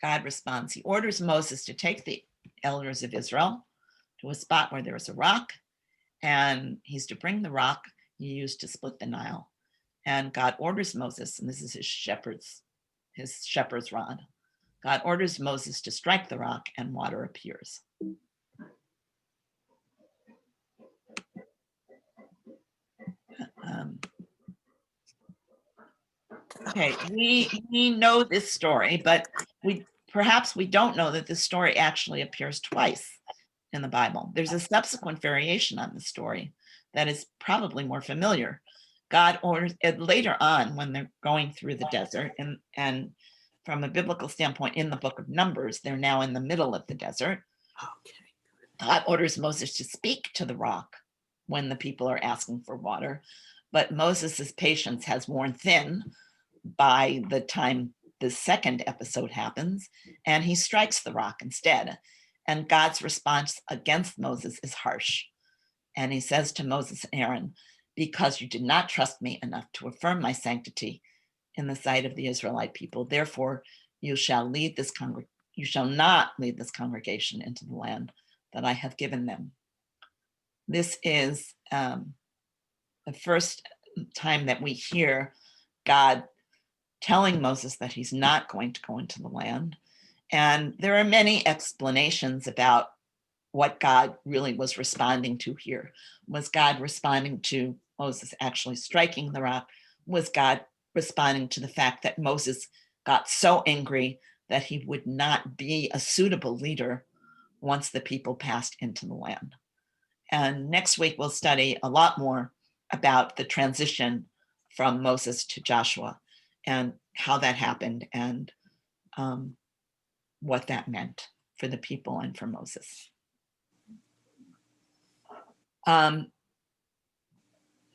God responds. He orders Moses to take the elders of Israel to a spot where there is a rock, and he's to bring the rock he used to split the Nile. And God orders Moses, and this is his shepherd's rod. God orders Moses to strike the rock, and water appears. Okay, we know this story, but perhaps we don't know that this story actually appears twice in the Bible. There's a subsequent variation on the story that is probably more familiar. God orders it later on when they're going through the desert, and from a biblical standpoint, in the book of Numbers, they're now in the middle of the desert. Okay. God orders Moses to speak to the rock when the people are asking for water, but Moses's patience has worn thin by the time the second episode happens, and he strikes the rock instead. And God's response against Moses is harsh. And he says to Moses and Aaron, because you did not trust me enough to affirm my sanctity in the sight of the Israelite people, therefore you shall lead this you shall not lead this congregation into the land that I have given them. This is the first time that we hear God telling Moses that he's not going to go into the land. And there are many explanations about what God really was responding to here. Was God responding to Moses actually striking the rock? Was God responding to the fact that Moses got so angry that he would not be a suitable leader once the people passed into the land? And next week, we'll study a lot more about the transition from Moses to Joshua and how that happened and what that meant for the people and for Moses. Now,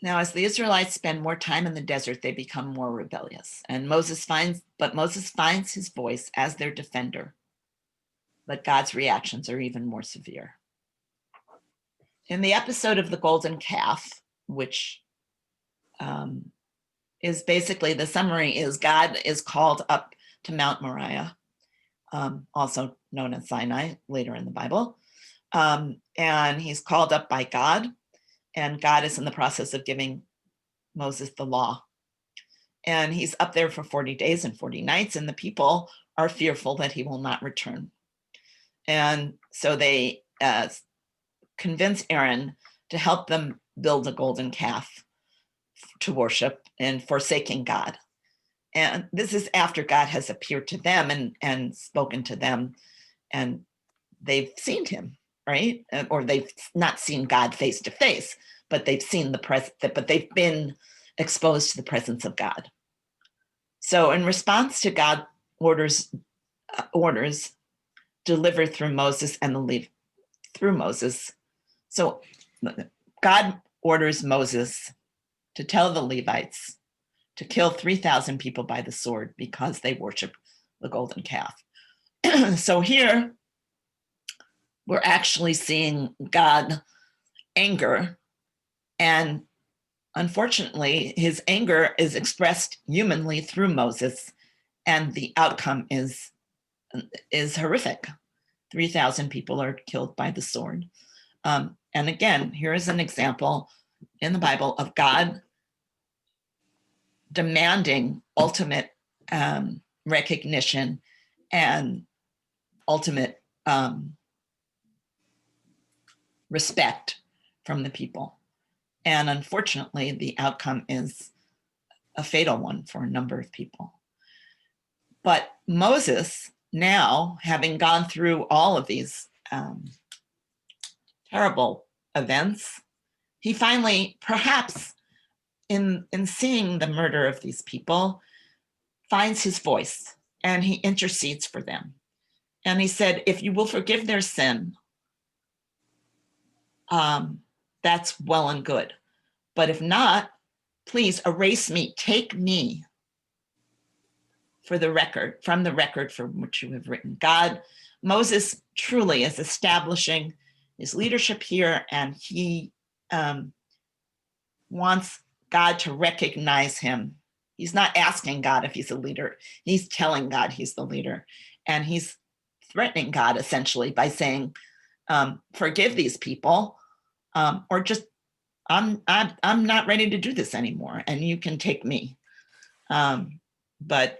as the Israelites spend more time in the desert, they become more rebellious. And Moses finds his voice as their defender. But God's reactions are even more severe. In the episode of the golden calf, which is basically, the summary is God is called up to Mount Moriah, also known as Sinai later in the Bible. And he's called up by God, and God is in the process of giving Moses the law. And he's up there for 40 days and 40 nights, and the people are fearful that he will not return. And so they convince Aaron to help them build a golden calf to worship and forsaking God. And this is after God has appeared to them and spoken to them, and they've seen him, right? Or they've not seen God face to face, but they've seen but they've been exposed to the presence of God. So in response to God orders delivered through Moses and the Levite through Moses. So God orders Moses to tell the Levites to kill 3,000 people by the sword because they worship the golden calf. So here we're actually seeing God anger, and unfortunately his anger is expressed humanly through Moses, and the outcome is horrific. 3,000 people are killed by the sword. And again, here is an example in the Bible of God demanding ultimate recognition and ultimate respect from the people. And unfortunately, the outcome is a fatal one for a number of people. But Moses, now having gone through all of these terrible events, he finally, perhaps in seeing the murder of these people, finds his voice and he intercedes for them. And he said, if you will forgive their sin, that's well and good. But if not, please erase me, take me from the record for which you have written. Moses truly is establishing his leadership here, and he wants God to recognize him. He's not asking God if he's a leader. He's telling God he's the leader. And he's threatening God essentially by saying, forgive these people, or just, I'm not ready to do this anymore, and you can take me. But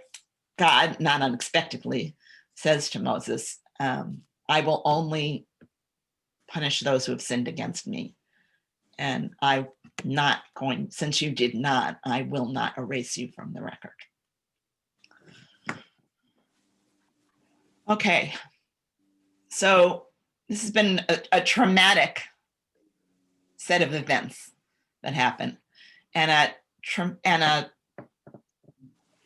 God, not unexpectedly, says to Moses, I will only punish those who have sinned against me. And I'm not going, since you did not, I will not erase you from the record. Okay, so this has been a traumatic set of events that happened, and a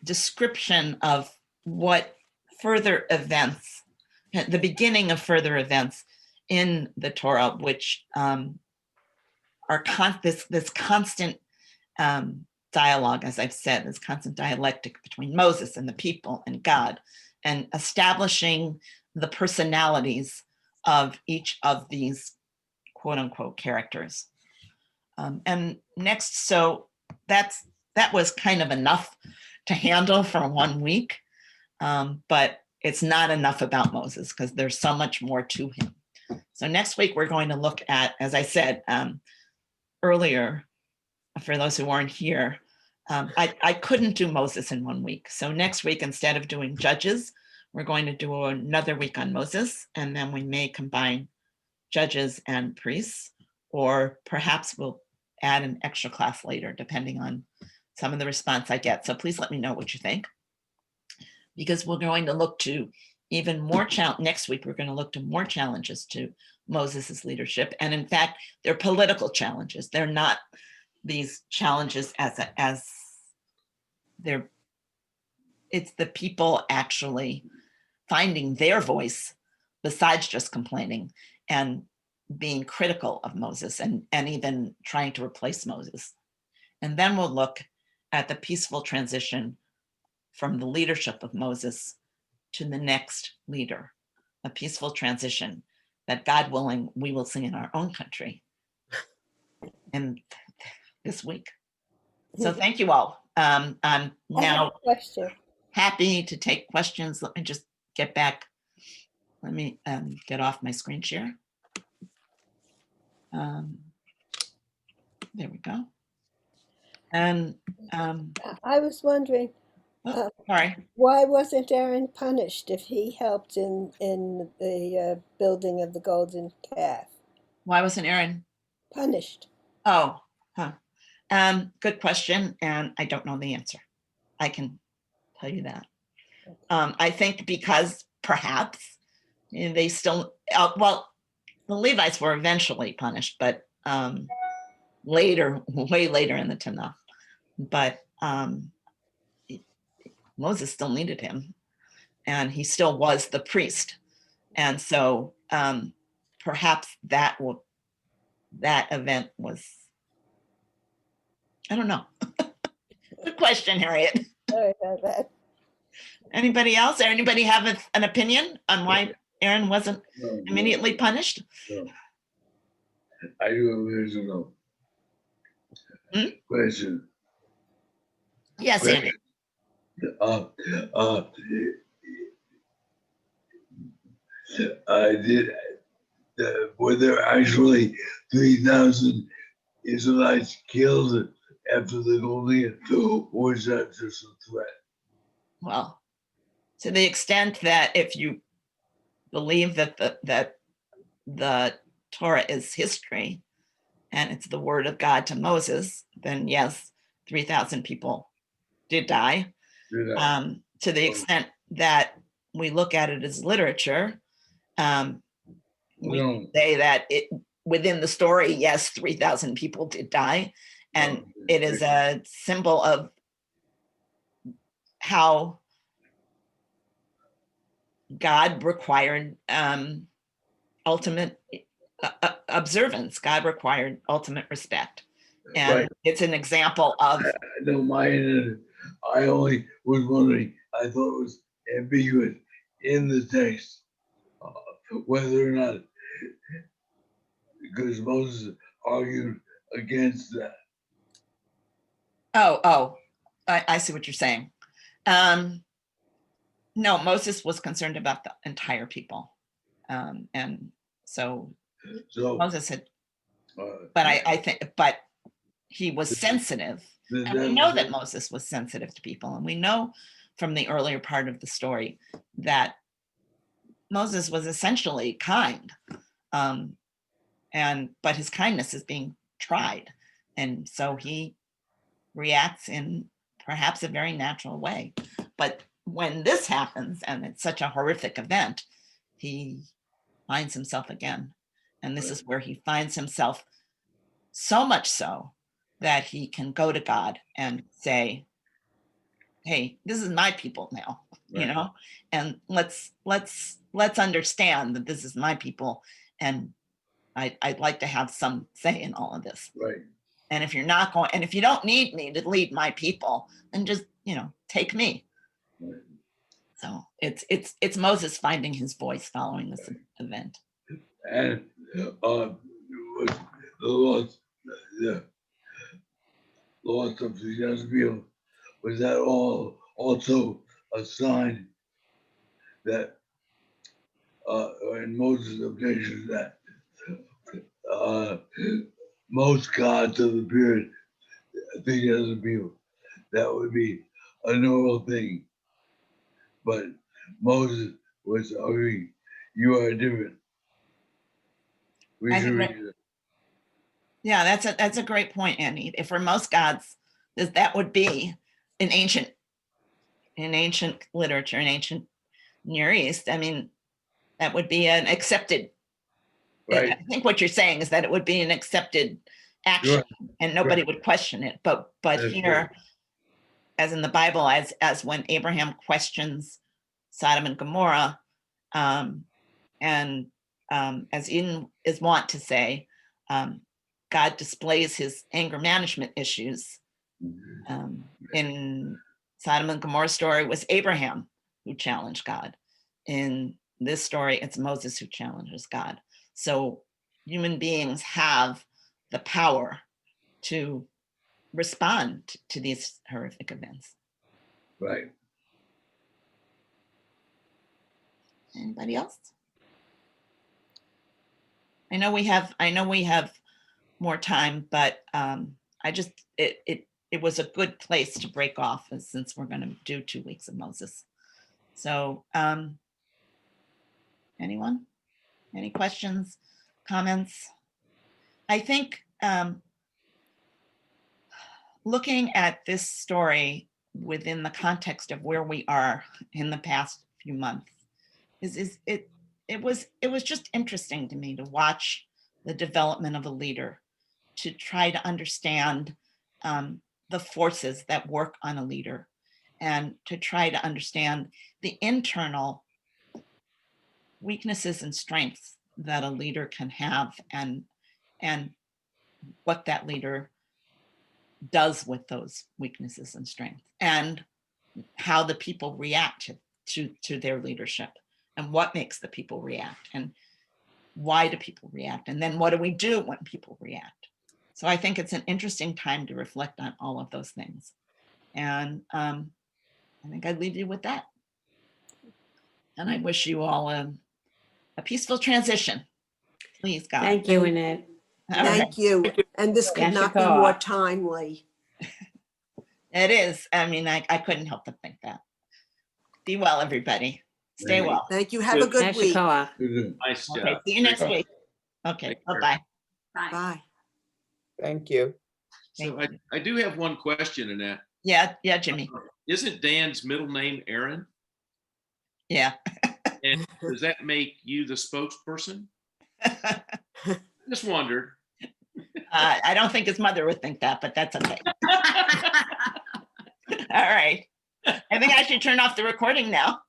description of what further events, the beginning of further events in the Torah, which are this constant dialogue, as I've said, this constant dialectic between Moses and the people and God, and establishing the personalities of each of these quote unquote characters. And next, so that was kind of enough to handle for 1 week. But it's not enough about Moses because there's so much more to him. So next week, we're going to look at, as I said earlier, for those who weren't here, I couldn't do Moses in 1 week. So next week, instead of doing Judges, we're going to do another week on Moses, and then we may combine Judges and Priests, or perhaps we'll add an extra class later, depending on some of the response I get. So please let me know what you think, because we're going to look to even more next week. We're going to look to more challenges to Moses's leadership, and in fact, they're political challenges. They're not these challenges as they're. It's the people actually finding their voice besides just complaining and being critical of Moses and even trying to replace Moses. And then we'll look at the peaceful transition from the leadership of Moses to the next leader, a peaceful transition that, God willing, we will see in our own country in this week. So thank you all. I'm I have now a question. happy to take questions. Let me just get back. Let me get off my screen share. There we go. And I was wondering, sorry. why wasn't Aaron punished if he helped in the building of the golden calf? Why wasn't Aaron? Punished. Oh, huh. Good question, and I don't know the answer. I can tell you that. I think because perhaps they still, well, the Levites were eventually punished, but later, way later in the Tanakh. But Moses still needed him, and he still was the priest. And so perhaps that event was, I don't know. Good question, Harriet. Sorry about that. Anybody else? Or anybody have an opinion on why Aaron wasn't immediately punished? No. I do know. Question. Yes, Andy. I did. Were there actually 3,000 Israelites killed after the Golden, or was that just a threat? Well, to the extent that if you believe that the Torah is history and it's the word of God to Moses, then yes, 3,000 people did die. To the extent that we look at it as literature, we say that within the story, yes, 3,000 people did die, and it is a symbol of how God required ultimate observance. God required ultimate respect, and it's an example of. No, mine. I only was wondering. I thought it was ambiguous in the text whether or not, because Moses argued against that. I see what you're saying. No, Moses was concerned about the entire people, and so Moses had. But I think, but he was sensitive, and we know that Moses was sensitive to people, and we know from the earlier part of the story that Moses was essentially kind, but his kindness is being tried, and so he reacts in perhaps a very natural way. But when this happens, and it's such a horrific event, he finds himself again, and this is where he finds himself so much so that he can go to God and say, hey, this is my people now, and let's understand that this is my people, and I'd like to have some say in all of this. Right. And if you're not going, and if you don't need me to lead my people, then just, take me. Right. So it's Moses finding his voice following this event. And the loss of the young people, was that all also a sign that in Moses' objection that most gods of the period think as a people. That would be a normal thing. But Moses was arguing, you are different. We I should think read it. Yeah, that's a great point, Andy. If for most gods, that would be in ancient literature, in ancient Near East. I mean, that would be an accepted. Right. I think what you're saying is that it would be an accepted action, and nobody would question it. But That's here, right. as in the Bible, as when Abraham questions Sodom and Gomorrah, and as Eden is wont to say, God displays his anger management issues. In Sodom and Gomorrah story, it was Abraham who challenged God. In this story, it's Moses who challenges God. So human beings have the power to respond to these horrific events. Right. Anybody else? I know we have more time, but it was a good place to break off, since we're going to do 2 weeks of Moses. So anyone? Any questions, comments? I think looking at this story within the context of where we are in the past few months it was just interesting to me to watch the development of a leader, to try to understand the forces that work on a leader, and to try to understand the internal weaknesses and strengths that a leader can have, and what that leader does with those weaknesses and strengths, and how the people react to their leadership, and what makes the people react, and why do people react, and then what do we do when people react. So I think it's an interesting time to reflect on all of those things, and I think I'd leave you with that, and I wish you all a peaceful transition, please God. Thank you, Annette. All right. Thank you. And this could not be more timely. It is. I mean, I couldn't help but think that. Be well, everybody. Stay well. Thank you. Have a good week. Yashikoa. Nice Okay, job. see you next week. Okay, Take care. bye-bye. Bye. Thank you. So I do have one question, Annette. Yeah, Jimmy. Isn't Dan's middle name Aaron? Yeah. And does that make you the spokesperson? Just wondered. I don't think his mother would think that, but that's okay. All right. I think I should turn off the recording now.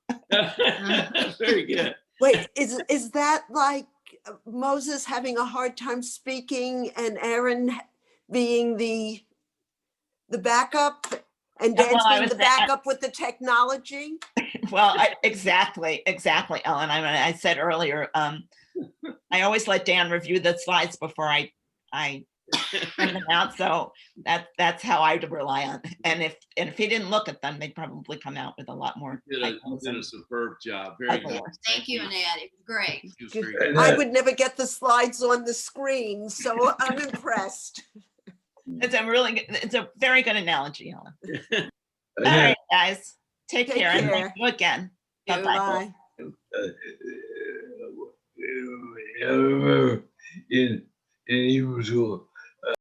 Very good. Wait, is that like Moses having a hard time speaking and Aaron being the backup and Yeah, Dan well, I being was the backup with the technology? Well, exactly, Ellen. I said earlier, I always let Dan review the slides before I send them out. So that's how I rely on. And if he didn't look at them, they'd probably come out with a lot more. You did a superb job. Very good. Thank you, Annette. It was great. It was very good. I would never get the slides on the screen, so I'm impressed. It's a very good analogy, Ellen. All Annette, right, guys, take care. And thank you again. Bye-bye. Bye. I remember in Hebrew school,